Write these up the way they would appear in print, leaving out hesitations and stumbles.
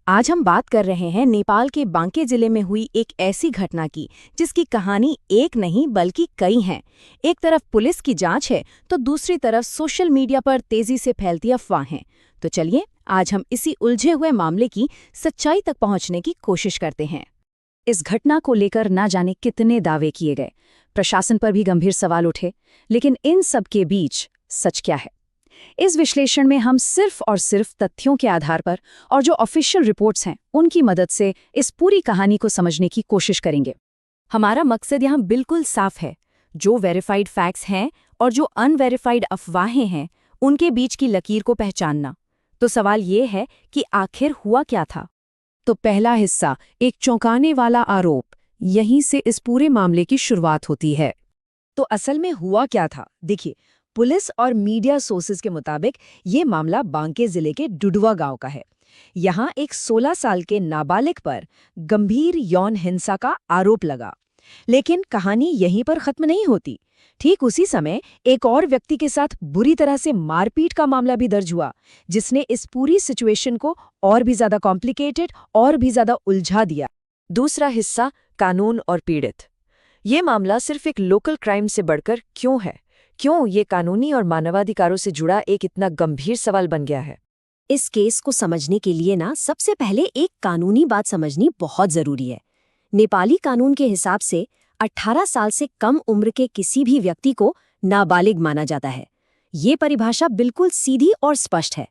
आज हम बात कर रहे हैं नेपाल के बांके जिले में हुई एक ऐसी घटना की जिसकी कहानी एक नहीं बल्कि कई हैं। एक तरफ पुलिस की जांच है तो दूसरी तरफ सोशल मीडिया पर तेजी से फैलती अफवाहें। तो चलिए आज हम इसी उलझे हुए मामले की सच्चाई तक पहुंचने की कोशिश करते हैं। इस घटना को लेकर ना जाने कितने दावे किए गए, प्रशासन पर भी गंभीर सवाल उठे, लेकिन इन सब के बीच सच क्या है? इस विश्लेषण में हम सिर्फ और सिर्फ तथ्यों के आधार पर और जो ऑफिशियल रिपोर्ट्स हैं उनकी मदद से इस पूरी कहानी को समझने की कोशिश करेंगे। हमारा मकसद यहाँ बिल्कुल साफ है, जो वेरीफाइड फैक्ट्स हैं और जो अनवेरीफाइड अफवाहें हैं उनके बीच की लकीर को पहचानना। तो सवाल ये है कि आखिर हुआ क्या था? तो पहला हिस्सा, एक चौंकाने वाला आरोप, यहीं से इस पूरे मामले की शुरुआत होती है। तो असल में हुआ क्या था? देखिए, पुलिस और मीडिया सोर्सेज के मुताबिक ये मामला बांके जिले के डुडवा गांव का है। यहाँ एक 16 साल के नाबालिग पर गंभीर यौन हिंसा का आरोप लगा। लेकिन कहानी यहीं पर खत्म नहीं होती। ठीक उसी समय एक और व्यक्ति के साथ बुरी तरह से मारपीट का मामला भी दर्ज हुआ, जिसने इस पूरी सिचुएशन को और भी ज्यादा कॉम्प्लिकेटेड और भी ज्यादा उलझा दिया। दूसरा हिस्सा, कानून और पीड़ित। ये मामला सिर्फ एक लोकल क्राइम से बढ़कर क्यों है? क्यों ये कानूनी और मानवाधिकारों से जुड़ा एक इतना गंभीर सवाल बन गया है? इस केस को समझने के लिए सबसे पहले एक कानूनी बात समझनी बहुत जरूरी है। नेपाली कानून के हिसाब से 18 साल से कम उम्र के किसी भी व्यक्ति को नाबालिग माना जाता है। ये परिभाषा बिल्कुल सीधी और स्पष्ट है।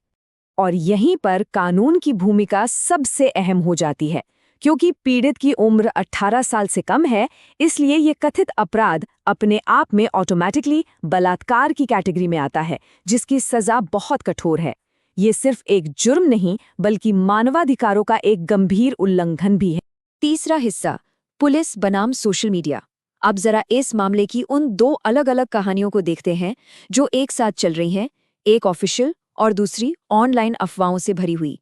और यहीं पर कानून की भूमिका सबसे अहम हो जाती है, क्योंकि पीड़ित की उम्र 18 साल से कम है, इसलिए ये कथित अपराध अपने आप में ऑटोमैटिकली बलात्कार की कैटेगरी में आता है, जिसकी सजा बहुत कठोर है। ये सिर्फ एक जुर्म नहीं बल्कि मानवाधिकारों का एक गंभीर उल्लंघन भी है। तीसरा हिस्सा, पुलिस बनाम सोशल मीडिया। अब जरा इस मामले की उन दो अलग अलग कहानियों को देखते हैं जो एक साथ चल रही हैं, एक ऑफिशियल और दूसरी ऑनलाइन अफवाहों से भरी हुई।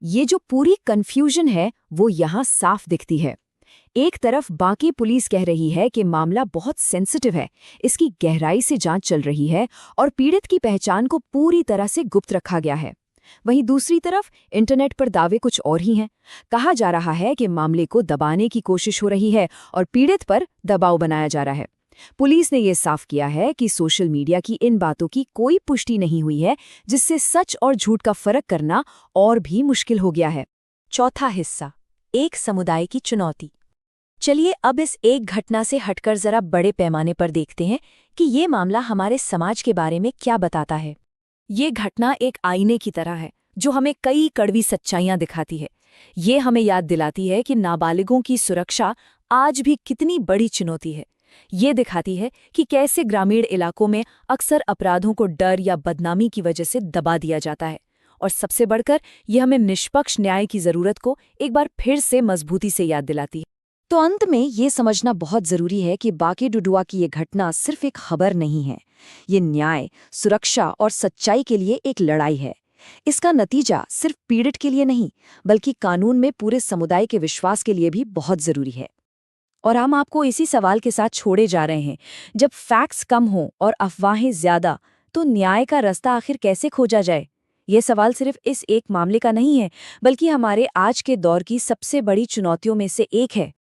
ये जो पूरी कंफ्यूजन है वो यहाँ साफ दिखती है। एक तरफ बाकी पुलिस कह रही है कि मामला बहुत सेंसिटिव है, इसकी गहराई से जांच चल रही है और पीड़ित की पहचान को पूरी तरह से गुप्त रखा गया है। वहीं दूसरी तरफ इंटरनेट पर दावे कुछ और ही हैं। कहा जा रहा है कि मामले को दबाने की कोशिश हो रही है और पीड़ित पर दबाव बनाया जा रहा है। पुलिस ने यह साफ किया है कि सोशल मीडिया की इन बातों की कोई पुष्टि नहीं हुई है, जिससे सच और झूठ का फर्क करना और भी मुश्किल हो गया है। चौथा हिस्सा, एक समुदाय की चुनौती। चलिए अब इस एक घटना से हटकर जरा बड़े पैमाने पर देखते हैं कि ये मामला हमारे समाज के बारे में क्या बताता है। ये घटना एक आईने की तरह है जो हमें कई कड़वी सच्चाइयां दिखाती है। ये हमें याद दिलाती है कि नाबालिगों की सुरक्षा आज भी कितनी बड़ी चुनौती है। ये दिखाती है कि कैसे ग्रामीण इलाकों में अक्सर अपराधों को डर या बदनामी की वजह से दबा दिया जाता है। और सबसे बढ़कर ये हमें निष्पक्ष न्याय की ज़रूरत को एक बार फिर से मजबूती से याद दिलाती है। तो अंत में ये समझना बहुत ज़रूरी है कि बांके डुडुआ की ये घटना सिर्फ एक खबर नहीं है। ये न्याय, सुरक्षा और सच्चाई के लिए एक लड़ाई है। इसका नतीजा सिर्फ पीड़ित के लिए नहीं बल्कि कानून में पूरे समुदाय के विश्वास के लिए भी बहुत ज़रूरी है। और हम आपको इसी सवाल के साथ छोड़े जा रहे हैं, जब फैक्ट्स कम हों और अफवाहें ज़्यादा, तो न्याय का रास्ता आखिर कैसे खोजा जाए? ये सवाल सिर्फ इस एक मामले का नहीं है बल्कि हमारे आज के दौर की सबसे बड़ी चुनौतियों में से एक है।